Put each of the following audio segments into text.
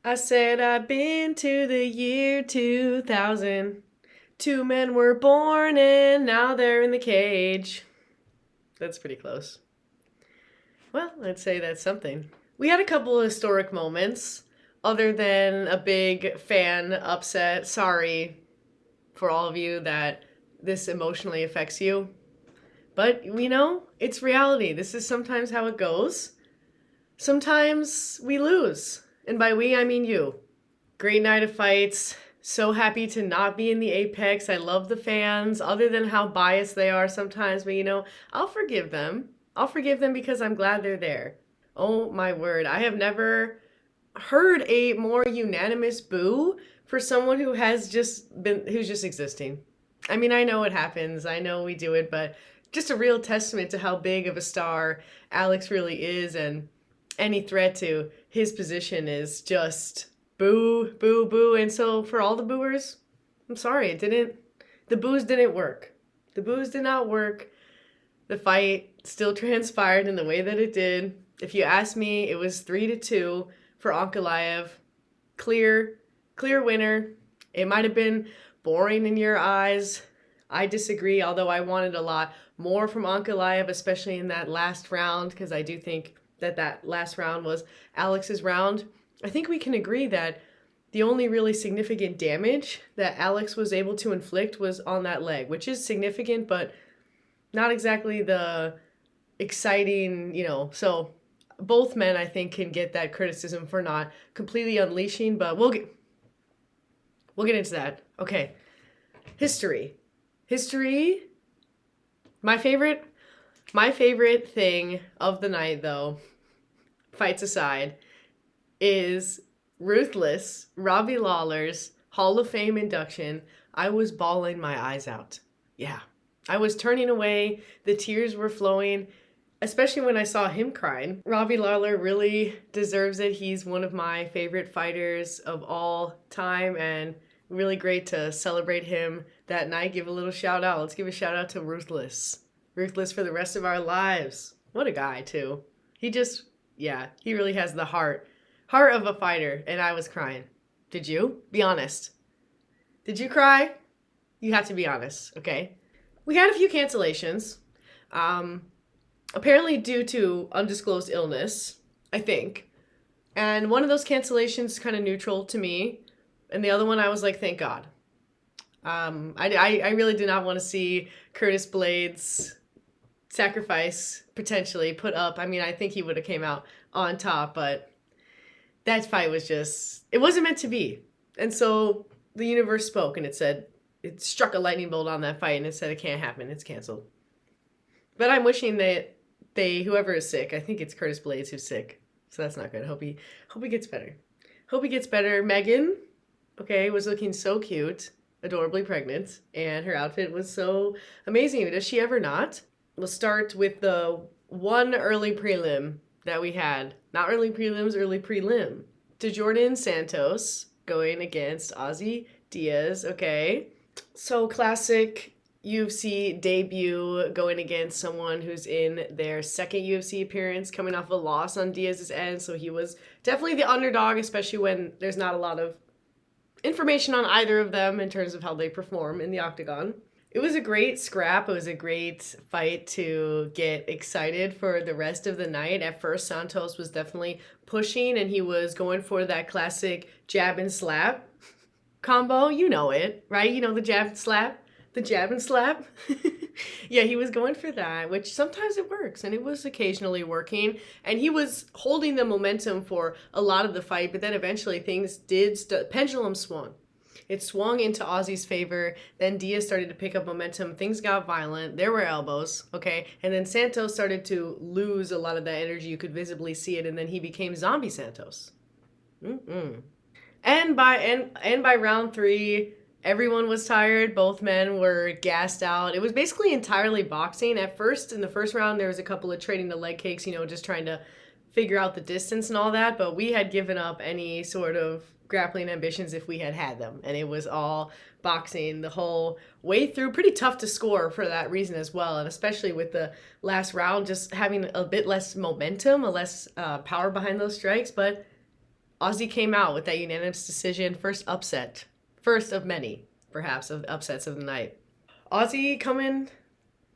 I said I've been to the year 2000. Two men were born and now they're in the cage. That's pretty close. Well, I'd say that's something. We had a couple of historic moments, other than a big fan upset. Sorry for all of you that this emotionally affects you. But, it's reality. This is sometimes how it goes. Sometimes we lose. And by we, I mean you. Great night of fights. So happy to not be in the apex. I love the fans, other than how biased they are sometimes. But I'll forgive them. I'll forgive them because I'm glad they're there. Oh my word. I have never heard a more unanimous boo for someone who's just existing. I mean, I know it happens. I know we do it, but just a real testament to how big of a star Alex really is, and any threat to his position is just boo, boo, boo. And so for all the booers, I'm sorry, the boos didn't work. The boos did not work. The fight still transpired in the way that it did. If you ask me, it was 3-2 for Ankalaev. Clear winner. It might have been boring in your eyes. I disagree, although I wanted a lot more from Ankalaev, especially in that last round, because I do think that last round was Alex's round. I think we can agree that the only really significant damage that Alex was able to inflict was on that leg, which is significant, but not exactly the exciting, so both men, I think, can get that criticism for not completely unleashing, but we'll get into that. Okay. History. My favorite thing of the night, though, fights aside, is ruthless Robbie Lawler's Hall of Fame induction. I was bawling my eyes out. Yeah. I was turning away. The tears were flowing, especially when I saw him crying. Robbie Lawler really deserves it. He's one of my favorite fighters of all time, and really great to celebrate him that night. Give a little shout out. Let's give a shout out to Ruthless. Ruthless for the rest of our lives. What a guy, too. He really has the heart of a fighter, and I was crying. Did you? Be honest. Did you cry? You have to be honest, okay? We had a few cancellations, apparently due to undisclosed illness, I think. And one of those cancellations is kind of neutral to me, and the other one I was like, thank God. I really did not want to see Curtis Blades' sacrifice potentially put up. I mean, I think he would have came out on top, but that fight was it wasn't meant to be. And so the universe spoke, and it struck a lightning bolt on that fight, and it said it can't happen. It's canceled. But I'm wishing that whoever is sick, I think it's Curtis Blades who's sick, so that's not good. Hope he gets better. Megan, okay, was looking so cute, adorably pregnant, and her outfit was so amazing. Does she ever not? We'll start with the one early prelim that we had. Not early prelims, early prelim. To Jordan Santos going against Ozzy Diaz, okay. So classic UFC debut, going against someone who's in their second UFC appearance, coming off a loss on Diaz's end. So he was definitely the underdog, especially when there's not a lot of information on either of them in terms of how they perform in the octagon. It was a great scrap. It was a great fight to get excited for the rest of the night. At first, Santos was definitely pushing, and he was going for that classic jab and slap combo. You know it, right? You know the jab and slap? The jab and slap? Yeah, he was going for that, which sometimes it works, and it was occasionally working. And he was holding the momentum for a lot of the fight, but then eventually things pendulum swung. It swung into Ozzy's favor. Then Diaz started to pick up momentum. Things got violent. There were elbows, okay? And then Santos started to lose a lot of that energy. You could visibly see it, and then he became Zombie Santos. And by round 3, everyone was tired. Both men were gassed out. It was basically entirely boxing. At first, in the first round, there was a couple of trading the leg kicks, just trying to figure out the distance and all that. But we had given up any sort of grappling ambitions if we had them. And it was all boxing the whole way through. Pretty tough to score for that reason as well. And especially with the last round, just having a bit less momentum, a less power behind those strikes. But Ozzy came out with that unanimous decision, first upset. First of many, perhaps, of upsets of the night. Ozzy coming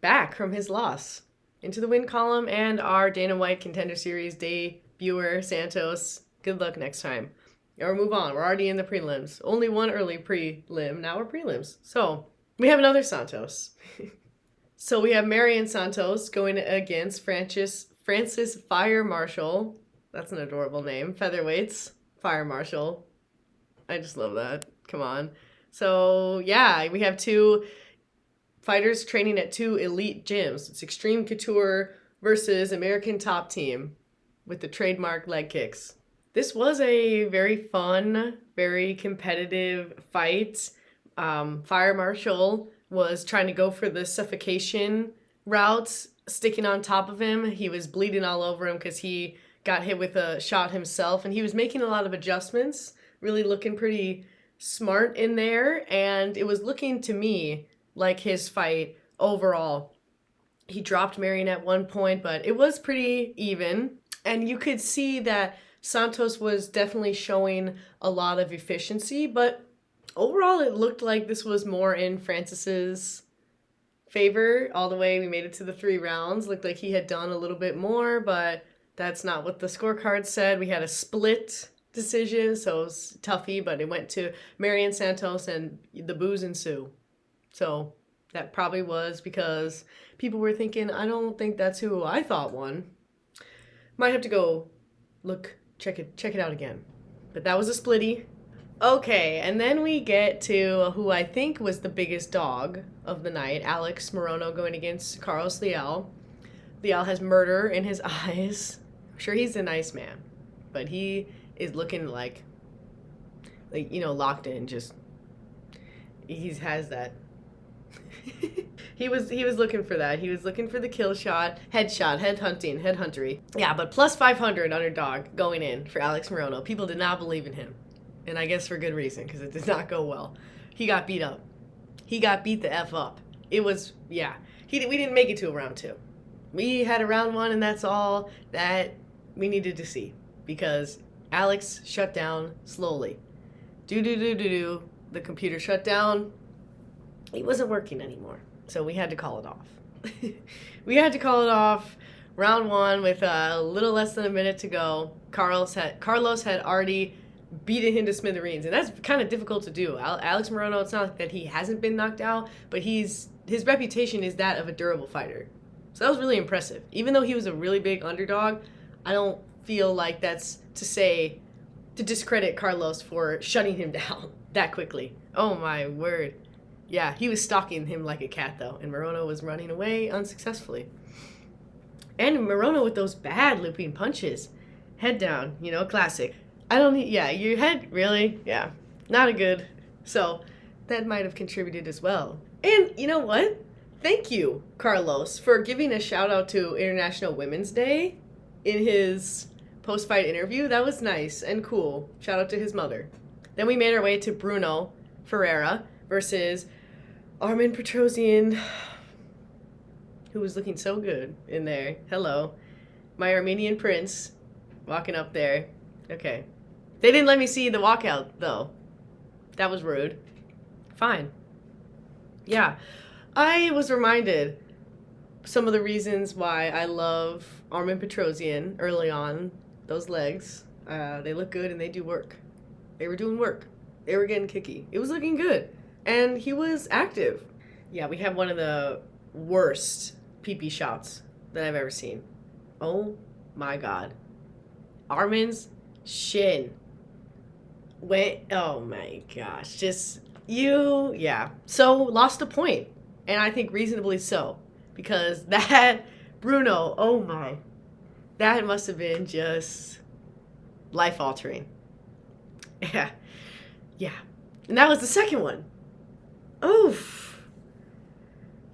back from his loss into the win column, and our Dana White Contender Series debuter, Santos. Good luck next time. Or move on. We're already in the prelims. Only one early prelim. Now we're prelims. So we have another Santos. So we have Marion Santos going against Francis Fire Marshal. That's an adorable name. Featherweights. Fire Marshal. I just love that. Come on. So yeah, we have two fighters training at two elite gyms. It's Extreme Couture versus American Top Team with the trademark leg kicks. This was a very fun, very competitive fight. Fire Marshal was trying to go for the suffocation route, sticking on top of him. He was bleeding all over him because he got hit with a shot himself, and he was making a lot of adjustments, really looking pretty smart in there, and it was looking to me like his fight overall. He dropped Marion at one point, but it was pretty even, and you could see that Santos was definitely showing a lot of efficiency, but overall it looked like this was more in Francis's favor all the way. We made it to the 3 rounds. Looked like he had done a little bit more, but that's not what the scorecard said. We had a split decision, so it was toughy, but it went to Marion Santos, and the boos ensue. So that probably was because people were thinking, I don't think that's who I thought won. Might have to go check it out again. But that was a splitty. Okay, and then we get to who I think was the biggest dog of the night, Alex Morono going against Carlos Leal. Leal has murder in his eyes. I'm sure he's a nice man, but he is looking like locked in. Just he has that. He was looking for that. He was looking for the kill shot, head huntery. Yeah, but plus 500 underdog going in for Alex Morono. People did not believe in him, and I guess for good reason, because it did not go well. He got beat up. He got beat the F up. It was, yeah. We didn't make it to a round 2. We had a round 1, and that's all that we needed to see, because Alex shut down slowly. The computer shut down. It wasn't working anymore, so we had to call it off. Round 1 with a little less than a minute to go. Carlos had already beaten him to smithereens, and that's kind of difficult to do. Alex Morono, it's not like that he hasn't been knocked out, but his reputation is that of a durable fighter. So that was really impressive. Even though he was a really big underdog, I don't feel like that's to discredit Carlos for shutting him down that quickly. Oh my word. Yeah, he was stalking him like a cat, though, and Morono was running away unsuccessfully. And Morono with those bad looping punches. Head down, classic. Your head, really? Yeah, not a good. So that might have contributed as well. And you know what? Thank you, Carlos, for giving a shout out to International Women's Day in his post-fight interview. That was nice and cool. Shout out to his mother. Then we made our way to Bruno Pereira versus Armen Petrosian, who was looking so good in there. Hello. My Armenian prince walking up there. Okay. They didn't let me see the walkout, though. That was rude. Fine. Yeah. I was reminded some of the reasons why I love Armen Petrosian early on. Those legs. They look good and they do work. They were doing work. They were getting kicky. It was looking good. And he was active. Yeah, we have one of the worst pee-pee shots that I've ever seen. Oh my God. Armen's shin went, oh my gosh. So lost a point. And I think reasonably so. Because that, Bruno, oh my. That must have been just life-altering. Yeah. Yeah. And that was the second one. Oof.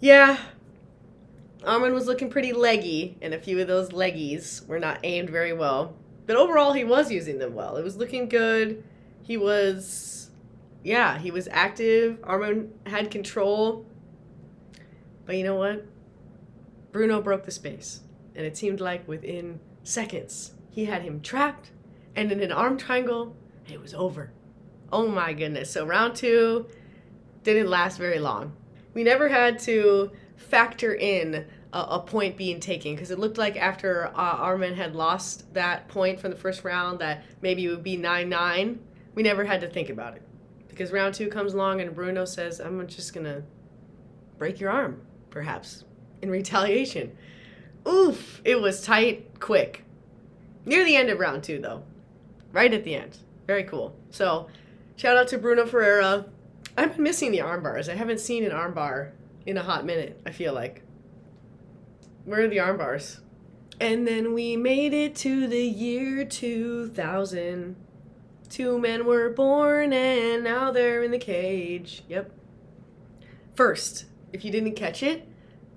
Yeah. Armen was looking pretty leggy, and a few of those leggies were not aimed very well. But overall, he was using them well. It was looking good. He was active. Armen had control. But you know what? Bruno broke the space. And it seemed like within seconds, he had him trapped and in an arm triangle, it was over. Oh my goodness. So round 2 didn't last very long. We never had to factor in a point being taken because it looked like after Armin had lost that point from the first round that maybe it would be 9-9. We never had to think about it because round 2 comes along and Bruno says, I'm just going to break your arm, perhaps, in retaliation. Oof, it was tight, quick. Near the end of round 2, though. Right at the end. Very cool. So, shout out to Bruno Pereira. I've been missing the arm bars. I haven't seen an arm bar in a hot minute, I feel like. Where are the arm bars? And then we made it to the year 2000. 2 men were born and now they're in the cage. Yep. First, if you didn't catch it,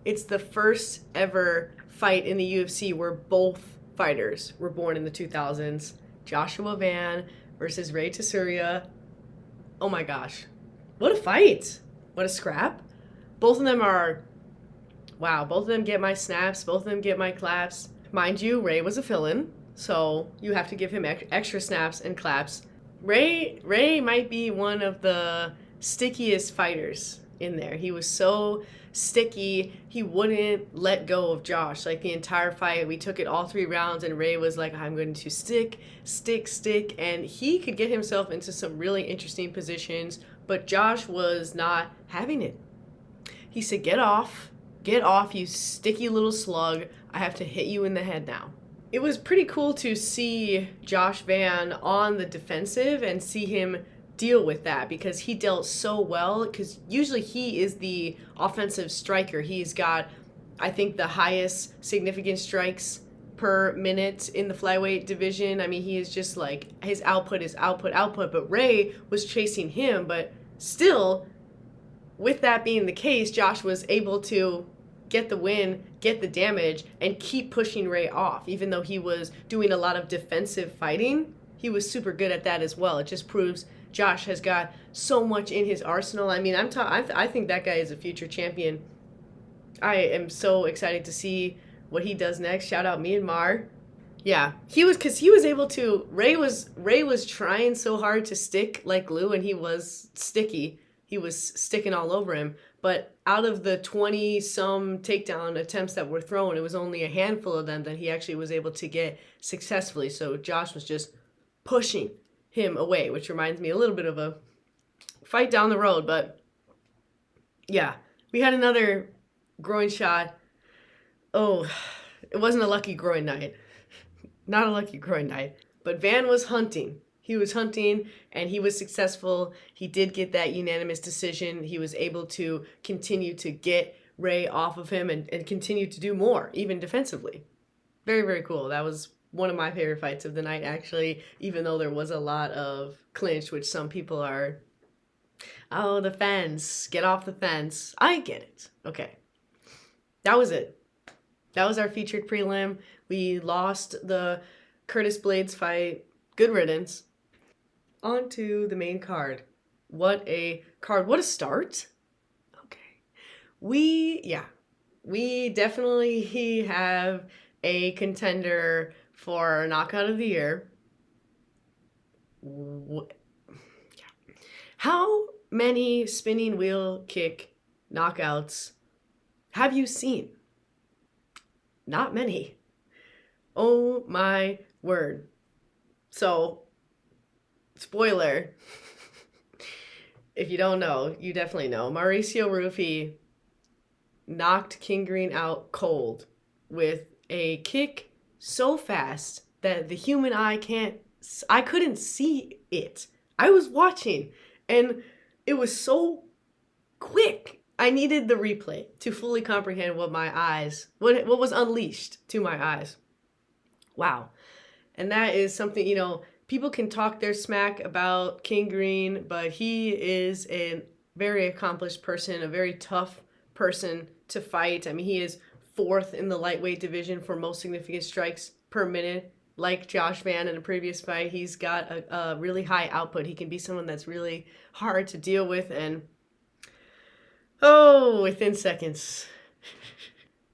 it's the first ever fight in the UFC where both fighters were born in the 2000s. Joshua Van versus Ray Tsuruya. Oh my gosh. What a fight. What a scrap. Both of them are, wow, both of them get my snaps. Both of them get my claps. Mind you, Ray was a fill-in, so you have to give him extra snaps and claps. Ray might be one of the stickiest fighters in there. He was so sticky, he wouldn't let go of Josh. Like the entire fight, we took it all 3 rounds and Ray was like, I'm going to stick, and he could get himself into some really interesting positions, but Josh was not having it. He said, get off, you sticky little slug. I have to hit you in the head now. It was pretty cool to see Josh Van on the defensive and see him deal with that because he dealt so well, because usually he is the offensive striker. He's got, I think, the highest significant strikes per minute in the flyweight division. I mean, he is just like, his output is output, but Ray was chasing him, but still, with that being the case, Josh was able to get the win, get the damage, and keep pushing Ray off. Even though he was doing a lot of defensive fighting, he was super good at that as well. It just proves Josh has got so much in his arsenal. I mean, I think that guy is a future champion. I am so excited to see what he does next. Shout out Myanmar. Yeah, because he was able to. Ray was trying so hard to stick like glue, and he was sticky. He was sticking all over him. But out of the 20-some takedown attempts that were thrown, it was only a handful of them that he actually was able to get successfully. So Josh was just pushing him away, which reminds me a little bit of a fight down the road. But yeah, we had another groin shot. Oh, it wasn't a lucky groin night. Not a lucky groin night. But Van was hunting. He was hunting and he was successful. He did get that unanimous decision. He was able to continue to get Ray off of him and continue to do more, even defensively. Very, very cool. That was one of my favorite fights of the night, actually, even though there was a lot of clinch, which some people are, oh, the fence, get off the fence. I get it. Okay. That was it. That was our featured prelim. We lost the Curtis Blades fight. Good riddance. On to the main card. What a card. What a start. Okay. We definitely have a contender for knockout of the year. How many spinning wheel kick knockouts have you seen? Not many. Oh my word. So, spoiler, if you don't know, you definitely know. Mauricio Rufy knocked King Green out cold with a kick so fast that the human eye I couldn't see it. I was watching and it was so quick. I needed the replay to fully comprehend what was unleashed to my eyes. Wow. And that is something, people can talk their smack about King Green, but he is a very accomplished person, a very tough person to fight. I mean, he is 4th in the lightweight division for most significant strikes per minute. Like Josh Van in a previous fight, he's got a really high output. He can be someone that's really hard to deal with, and within seconds,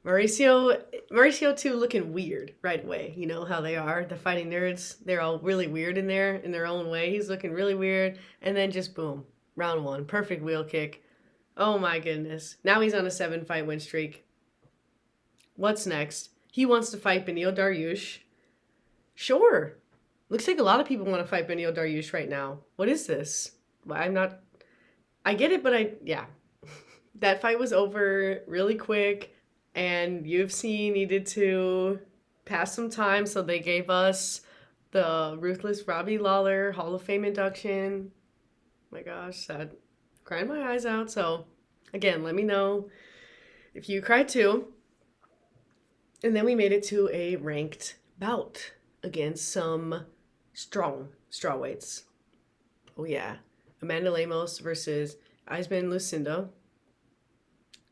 Mauricio too looking weird right away. You know how they are, the fighting nerds. They're all really weird in there in their own way. He's looking really weird, and then just boom, round one, perfect wheel kick. Oh my goodness! Now he's on a 7-fight win streak. What's next? He wants to fight Beneil Dariush. Sure. Looks like a lot of people want to fight Beneil Dariush right now. What is this? I'm not. I get it, but yeah. That fight was over really quick, and UFC needed to pass some time, so they gave us the Ruthless Robbie Lawler Hall of Fame induction. My gosh, sad. Crying my eyes out. So, again, let me know if you cried too. And then we made it to a ranked bout against some strong strawweights. Oh, yeah. Amanda Lemos versus Aisman Lucindo.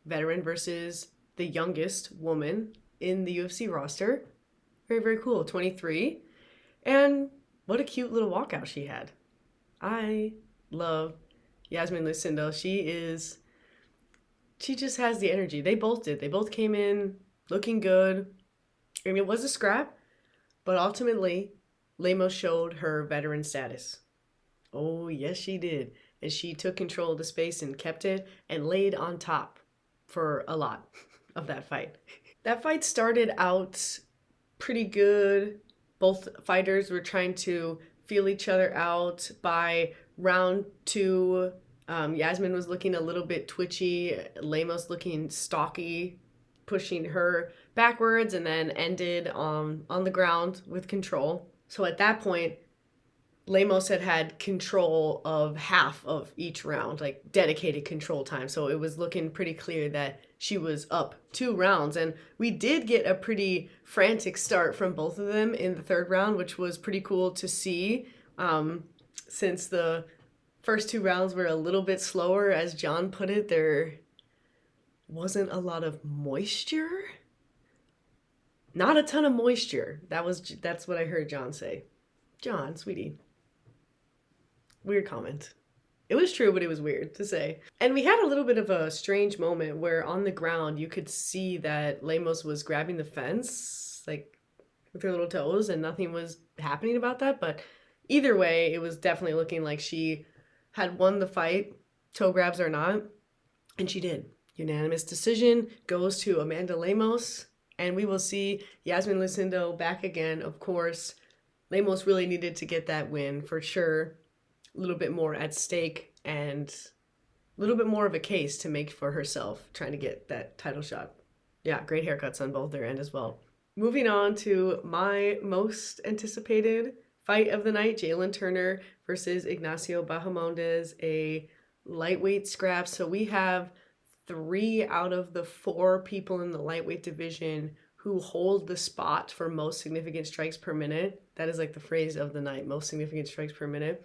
Veteran versus the youngest woman in the UFC roster. Very, very cool. 23. And what a cute little walkout she had. I love Yasmin Lucindo. She just has the energy. They both did. They both came in looking good. I mean, it was a scrap, but ultimately, Lemos showed her veteran status. Oh, yes, she did. And she took control of the space and kept it and laid on top for a lot of that fight. That fight started out pretty good. Both fighters were trying to feel each other out. By round 2, Yasmin was looking a little bit twitchy, Lemos looking stocky, pushing her backwards, and then ended on the ground with control. So at that point, Lemos had control of half of each round, like dedicated control time. So it was looking pretty clear that she was up 2 rounds. And we did get a pretty frantic start from both of them in the 3rd round, which was pretty cool to see. Since the first 2 rounds were a little bit slower, as John put it, there wasn't a lot of moisture. Not a ton of moisture. That's what I heard John say. John, sweetie. Weird comment. It was true, but it was weird to say. And we had a little bit of a strange moment where on the ground you could see that Lemos was grabbing the fence, like with her little toes, and nothing was happening about that. But either way, it was definitely looking like she had won the fight, toe grabs or not, and she did. Unanimous decision goes to Amanda Lemos, and we will see Yasmin Lucindo back again, of course. Lemos really needed to get that win for sure. A little bit more at stake and a little bit more of a case to make for herself, trying to get that title shot. Yeah, great haircuts on both their end as well. Moving on to my most anticipated fight of the night, Jalen Turner versus Ignacio Bahamondes, a lightweight scrap. So we have 3 out of the 4 people in the lightweight division who hold the spot for most significant strikes per minute. That is like the phrase of the night, most significant strikes per minute.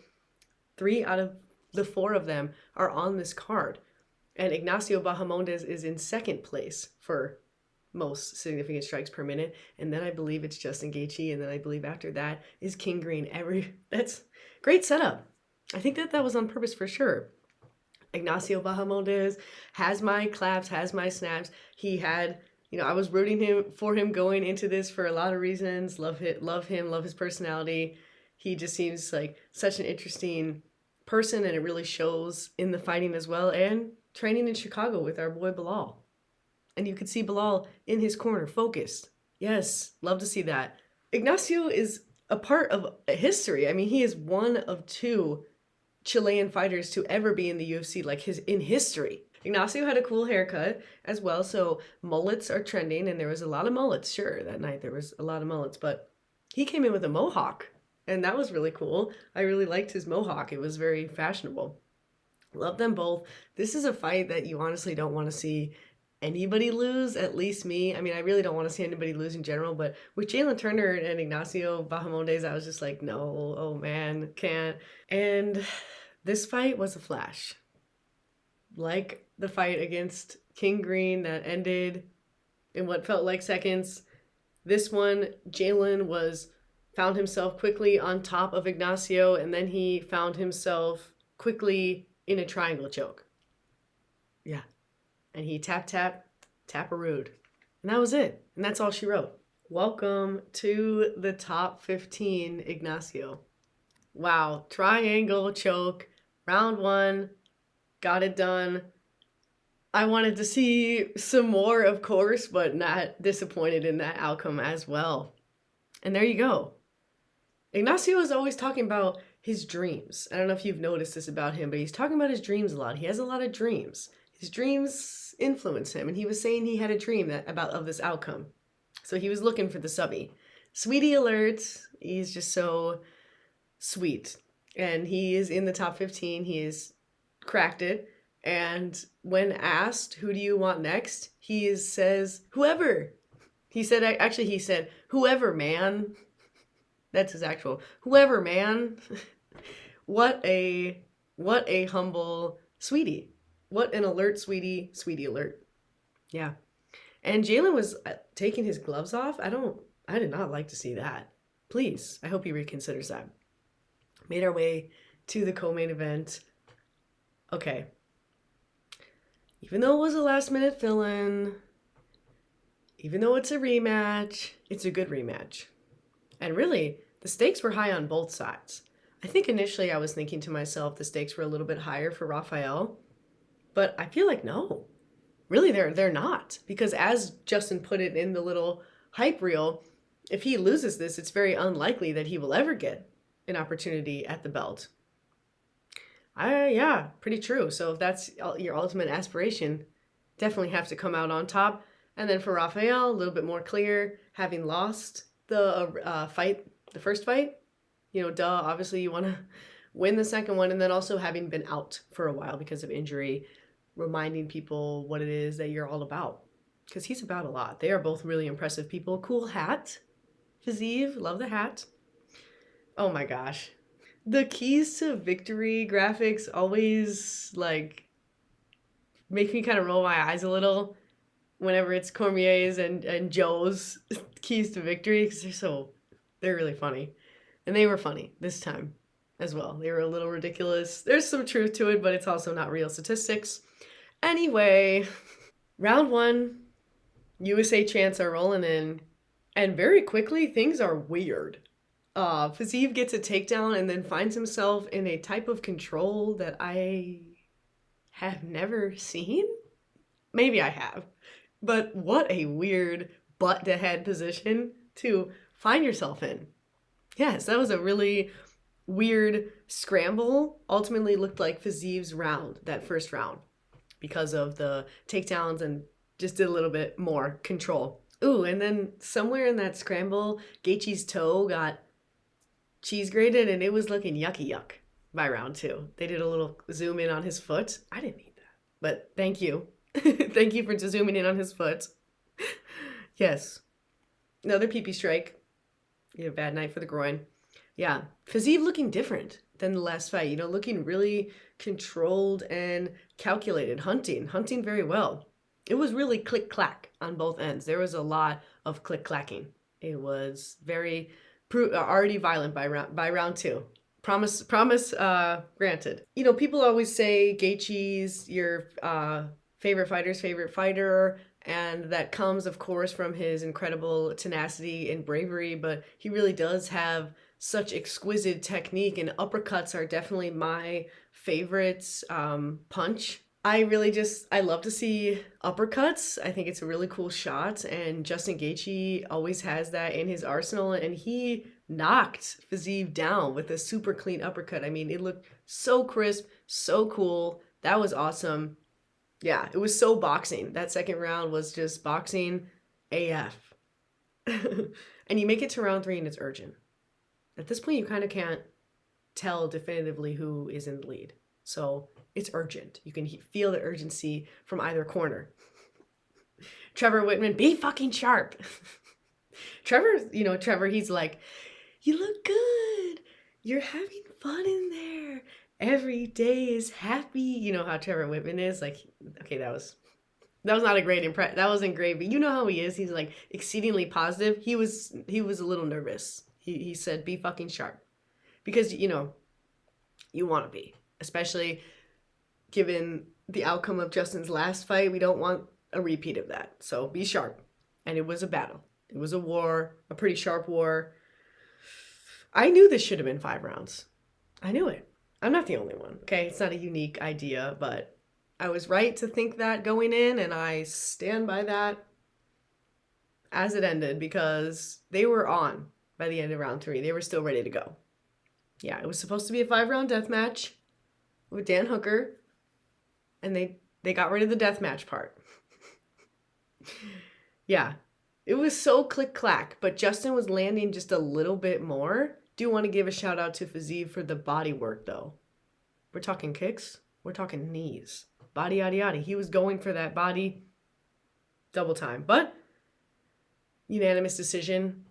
3 out of the 4 of them are on this card. And Ignacio Bahamondes is in 2nd place for most significant strikes per minute. And then I believe it's Justin Gaethje. And then I believe after that is King Green. That's great setup. I think that was on purpose for sure. Ignacio Bahamondes has my claps, has my snaps. He had, I was rooting for him going into this for a lot of reasons. Love him, love his personality. He just seems like such an interesting person, and it really shows in the fighting as well, and training in Chicago with our boy Bilal. And you could see Bilal in his corner, focused. Yes, love to see that. Ignacio is a part of history. I mean, he is one of 2 Chilean fighters to ever be in the UFC, in history. Ignacio had a cool haircut as well, so mullets are trending, and there was a lot of mullets. Sure, that night there was a lot of mullets, but he came in with a mohawk, and that was really cool. I really liked his mohawk. It was very fashionable. Love them both. This is a fight that you honestly don't want to see anybody lose, at least me. I mean, I really don't want to see anybody lose in general, but with Jalen Turner and Ignacio Bahamondes, I was just like, no, oh man, can't. And this fight was a flash. Like the fight against King Green that ended in what felt like seconds, this one, Jalen found himself quickly on top of Ignacio, and then he found himself quickly in a triangle choke. Yeah. And he tap-a-rooed. And that was it. And that's all she wrote. Welcome to the top 15, Ignacio. Wow. Triangle choke. Round one. Got it done. I wanted to see some more, of course, but not disappointed in that outcome as well. And there you go. Ignacio is always talking about his dreams. I don't know if you've noticed this about him, but he's talking about his dreams a lot. He has a lot of dreams. His dreams influence him, and he was saying he had a dream of this outcome. So he was looking for the subby. Sweetie alert. He's just so sweet. And he is in the top 15. He has cracked it. And when asked, who do you want next? He says, whoever. He said, whoever, man. That's his actual, whoever, man. What a humble sweetie. What an alert sweetie, sweetie alert. Yeah. And Jalen was taking his gloves off. I did not like to see that. Please, I hope he reconsiders that. Made our way to the co-main event. Okay. Even though it was a last minute fill-in, even though it's a rematch, it's a good rematch. And really, the stakes were high on both sides. I think initially I was thinking to myself the stakes were a little bit higher for Rafael, but I feel like no. Really, they're not. Because as Justin put it in the little hype reel, if he loses this, it's very unlikely that he will ever get an opportunity at the belt. Yeah, pretty true. So if that's your ultimate aspiration, definitely have to come out on top. And then for Rafael, a little bit more clear, having lost the first fight, obviously you want to win the second one, and then also having been out for a while because of injury, reminding people what it is that you're all about. Because he's about a lot. They are both really impressive people. Cool hat. Fiziev, love the hat. Oh my gosh. The keys to victory graphics always make me kind of roll my eyes a little whenever it's Cormier's and Joe's keys to victory, because they're really funny. And they were funny this time as well. They were a little ridiculous. There's some truth to it, but it's also not real statistics. Anyway, round one, USA chants are rolling in, and very quickly things are weird. Fiziev gets a takedown and then finds himself in a type of control that I have never seen. Maybe I have. But what a weird butt-to-head position to find yourself in. Yes, that was a really weird scramble. Ultimately looked like Fiziev's round, that first round, because of the takedowns and just did a little bit more control. Ooh, and then somewhere in that scramble, Gaethje's toe got cheese grated, and it was looking yucky yuck by round two. They did a little zoom in on his foot. I didn't need that, but thank you. Thank you for zooming in on his foot. Yes. Another pee-pee strike. Bad night for the groin. Yeah. Fiziev looking different than the last fight. Looking really controlled and calculated. Hunting very well. It was really click-clack on both ends. There was a lot of click-clacking. It was very already violent by round two. Promise granted. People always say Gaethje's your favorite fighter's favorite fighter, and that comes, of course, from his incredible tenacity and bravery, but he really does have such exquisite technique, and uppercuts are definitely my favorite punch. I love to see uppercuts. I think it's a really cool shot, and Justin Gaethje always has that in his arsenal, and he knocked Fiziev down with a super clean uppercut. I mean, it looked so crisp, so cool. That was awesome. Yeah, it was so boxing. That second round was just boxing AF. And you make it to round three and it's urgent. At this point, you kind of can't tell definitively who is in the lead. So it's urgent. You can feel the urgency from either corner. Trevor Whitman, be fucking sharp. Trevor, he's like, you look good. You're having fun in there. Every day is happy. You know how Trevor Whitman is. Like, okay, that was not a great impression. That wasn't great, but you know how he is. He's like exceedingly positive. He was a little nervous. He said, be fucking sharp. Because, you want to be. Especially given the outcome of Justin's last fight. We don't want a repeat of that. So be sharp. And it was a battle. It was a war, a pretty sharp war. I knew this should have been 5 rounds. I knew it. I'm not the only one, okay? It's not a unique idea, but I was right to think that going in, and I stand by that as it ended because they were on by the end of round 3. They were still ready to go. Yeah, it was supposed to be a 5-round death match with Dan Hooker, and they got rid of the death match part. Yeah, it was so click-clack, but Justin was landing just a little bit more. Do want to give a shout out to Fiziev for the body work, though. We're talking kicks. We're talking knees. Body, yada, yada. He was going for that body double time. But unanimous decision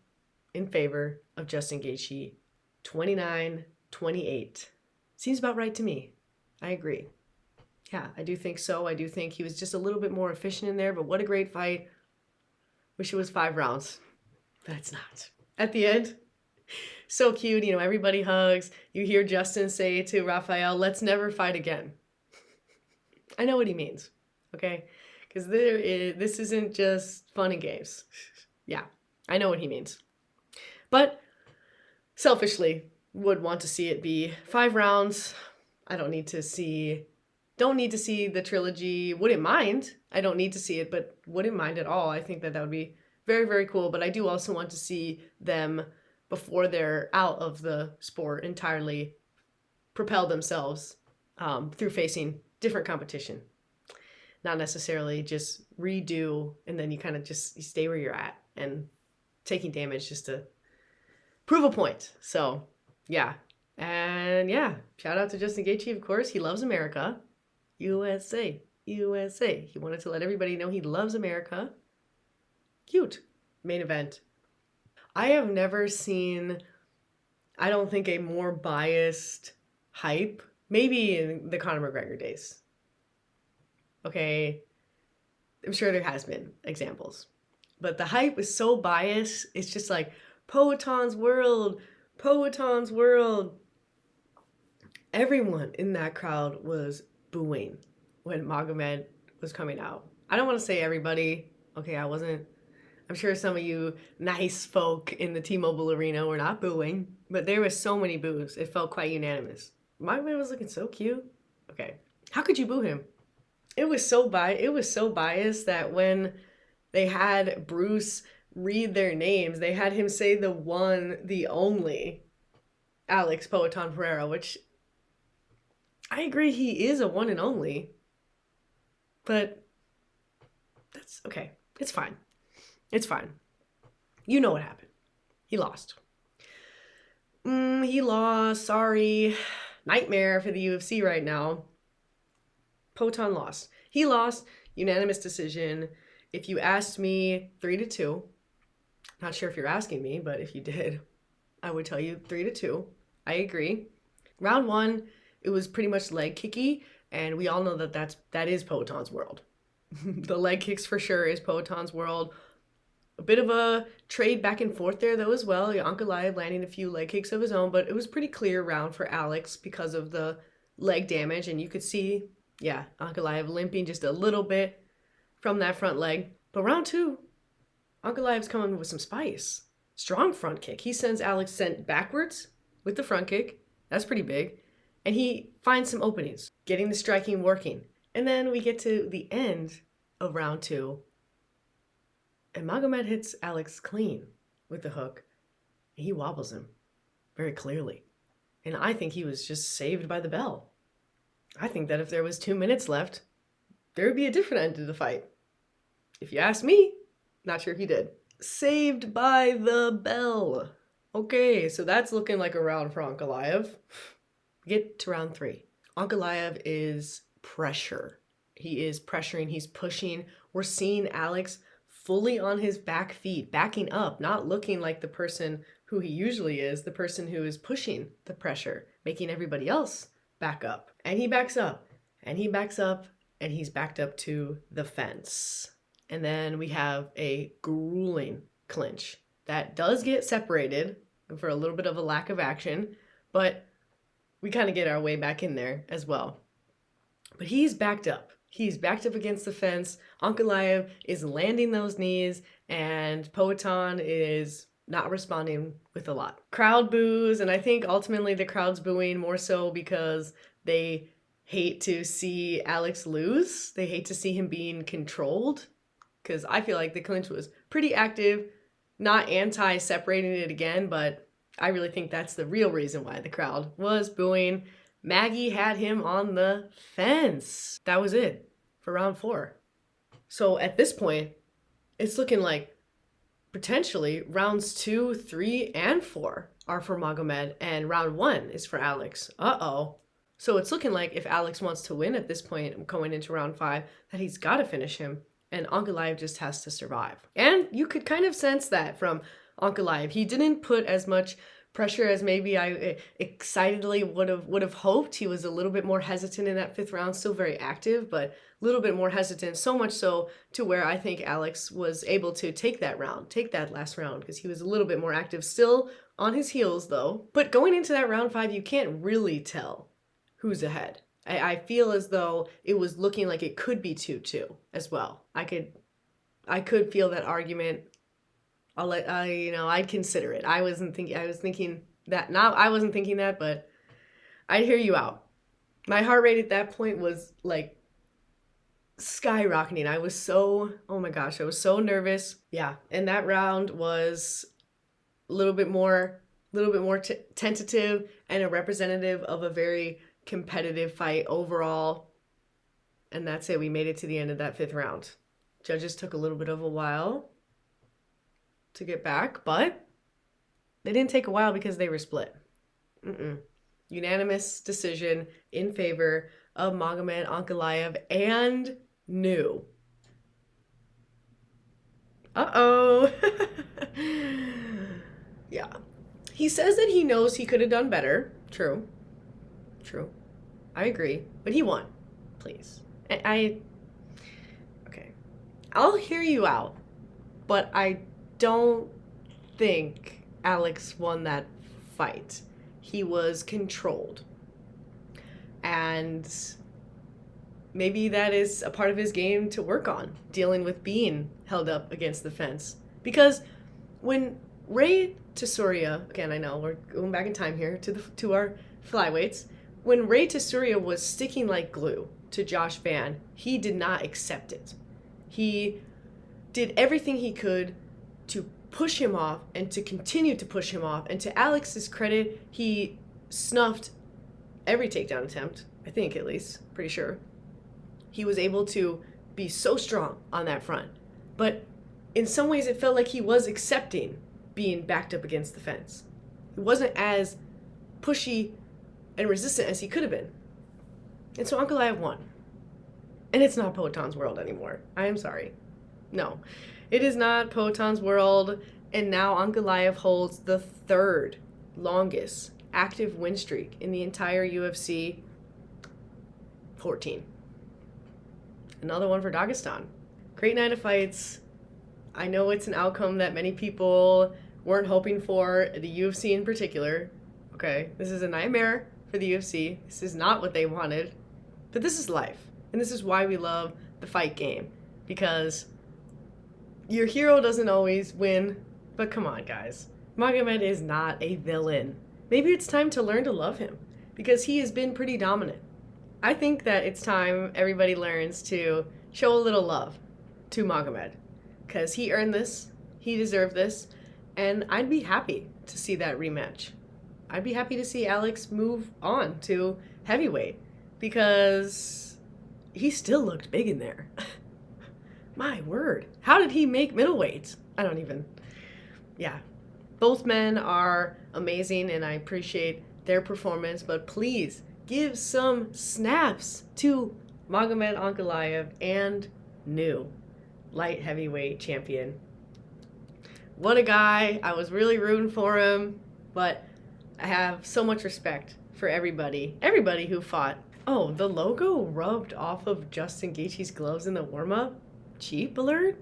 in favor of Justin Gaethje. 29-28. Seems about right to me. I agree. Yeah, I do think so. I do think he was just a little bit more efficient in there, but what a great fight. Wish it was 5 rounds. But it's not. At the end, so cute. You know, everybody hugs. You hear Justin say to Rafael, let's never fight again. I know what he means, okay? Because this isn't just fun and games. Yeah, I know what he means. But selfishly, would want to see it be 5 rounds. I don't need to see the trilogy. Wouldn't mind. I don't need to see it, but wouldn't mind at all. I think that would be very, very cool. But I do also want to see them, before they're out of the sport entirely, propel themselves through facing different competition. Not necessarily just redo and then you kind of just you stay where you're at and taking damage just to prove a point. So, yeah. And yeah, shout out to Justin Gaethje, of course. He loves America. USA. USA. He wanted to let everybody know he loves America. Cute. Main event. I have never seen, I don't think, a more biased hype. Maybe in the Conor McGregor days. Okay. I'm sure there has been examples. But the hype is so biased. It's just like, Poeton's world. Poeton's world. Everyone in that crowd was booing when Magomed was coming out. I don't want to say everybody. Okay, I'm sure some of you nice folk in the T-Mobile Arena were not booing, but there was so many boos. It felt quite unanimous. Magomed was looking so cute. Okay, how could you boo him? It was so biased that when they had Bruce read their names, they had him say the one, the only Alex Poeton Pereira, which I agree he is a one and only, but that's okay. It's fine. It's fine. You know what happened. He lost. He lost. Sorry. Nightmare for the UFC right now. Poeton lost. He lost. Unanimous decision. If you asked me, 3-2. Not sure if you're asking me, but if you did, I would tell you 3-2. I agree. Round 1, it was pretty much leg kicky, and we all know that is Poeton's world. The leg kicks for sure is Poeton's world. A bit of a trade back and forth there, though, as well. Ankalaev landing a few leg kicks of his own, but it was pretty clear round for Alex because of the leg damage, and you could see, yeah, Ankalaev limping just a little bit from that front leg. But round 2, Ankalaev's coming with some spice. Strong front kick. He sends Alex sent backwards with the front kick. That's pretty big. And he finds some openings, getting the striking working. And then we get to the end of round 2. And Magomed hits Alex clean with the hook. And he wobbles him very clearly. And I think he was just saved by the bell. I think that if there was 2 minutes left, there would be a different end to the fight. If you ask me, not sure if he did. Saved by the bell. Okay, so that's looking like a round for Ankalaev. Get to round 3. Ankalaev is pressure. He is pressuring, he's pushing. We're seeing Alex fully on his back feet, backing up, not looking like the person who he usually is, the person who is pushing the pressure, making everybody else back up. And he backs up, and he backs up, and he's backed up to the fence. And then we have a grueling clinch that does get separated for a little bit of a lack of action, but we kind of get our way back in there as well. But he's backed up. He's backed up against the fence. Ankalaev is landing those knees, and Poatan is not responding with a lot. Crowd boos, and I think ultimately the crowd's booing more so because they hate to see Alex lose. They hate to see him being controlled, because I feel like the clinch was pretty active, not anti-separating it again, but I really think that's the real reason why the crowd was booing. Maggie had him on the fence. That was it for round 4. So at this point, it's looking like potentially rounds 2, 3, and 4 are for Magomed, and round 1 is for Alex. Uh-oh. So it's looking like if Alex wants to win at this point going into round 5, that he's got to finish him, and Ankalaev just has to survive. And you could kind of sense that from Ankalaev. He didn't put as much pressure as maybe I excitedly would have hoped. He was a little bit more hesitant in that 5th round, still very active, but a little bit more hesitant, so much so to where I think Alex was able to take that last round, because he was a little bit more active, still on his heels though. But going into that round 5, you can't really tell who's ahead. I feel as though it was looking like it could be 2-2 as well. I could feel that argument. I'd consider it. I wasn't thinking that, but I'd hear you out. My heart rate at that point was like skyrocketing. I was so nervous. Yeah. And that round was a little bit more tentative and a representative of a very competitive fight overall. And that's it. We made it to the end of that 5th round. Judges took a little bit of a while to get back, but they didn't take a while because they were split. Unanimous decision in favor of Magomed Ankalaev and new. Uh-oh. Yeah. He says that he knows he could have done better. True. I agree. But he won. Please. Okay. I'll hear you out. But I don't think Alex won that fight. He was controlled. And maybe that is a part of his game to work on, dealing with being held up against the fence. Because when Ray Tesouria, again, I know we're going back in time here to our flyweights, when Ray Tesouria was sticking like glue to Josh Van, he did not accept it. He did everything he could to push him off and to continue to push him off. And to Alex's credit, he snuffed every takedown attempt, I think at least, pretty sure. He was able to be so strong on that front. But in some ways it felt like he was accepting being backed up against the fence. He wasn't as pushy and resistant as he could have been. And so Ankalaev won. And it's not Poatan's world anymore. I am sorry. No, it is not Poatan's world. And now Ankalaev holds the 3rd longest active win streak in the entire UFC. 14. Another one for Dagestan. Great night of fights. I know it's an outcome that many people weren't hoping for, the UFC in particular. Okay, this is a nightmare for the UFC. This is not what they wanted. But this is life. And this is why we love the fight game. Because your hero doesn't always win. But come on, guys. Magomed is not a villain. Maybe it's time to learn to love him. Because he has been pretty dominant. I think that it's time everybody learns to show a little love to Magomed. Because he earned this. He deserved this. And I'd be happy to see that rematch. I'd be happy to see Alex move on to heavyweight. Because he still looked big in there. My word. How did he make middleweight? I don't even. Yeah. Both men are amazing and I appreciate their performance. But please give some snaps to Magomed Ankalaev and new light heavyweight champion. What a guy. I was really rooting for him. But I have so much respect for everybody who fought. Oh, the logo rubbed off of Justin Gaethje's gloves in the warm-up? Cheap alert?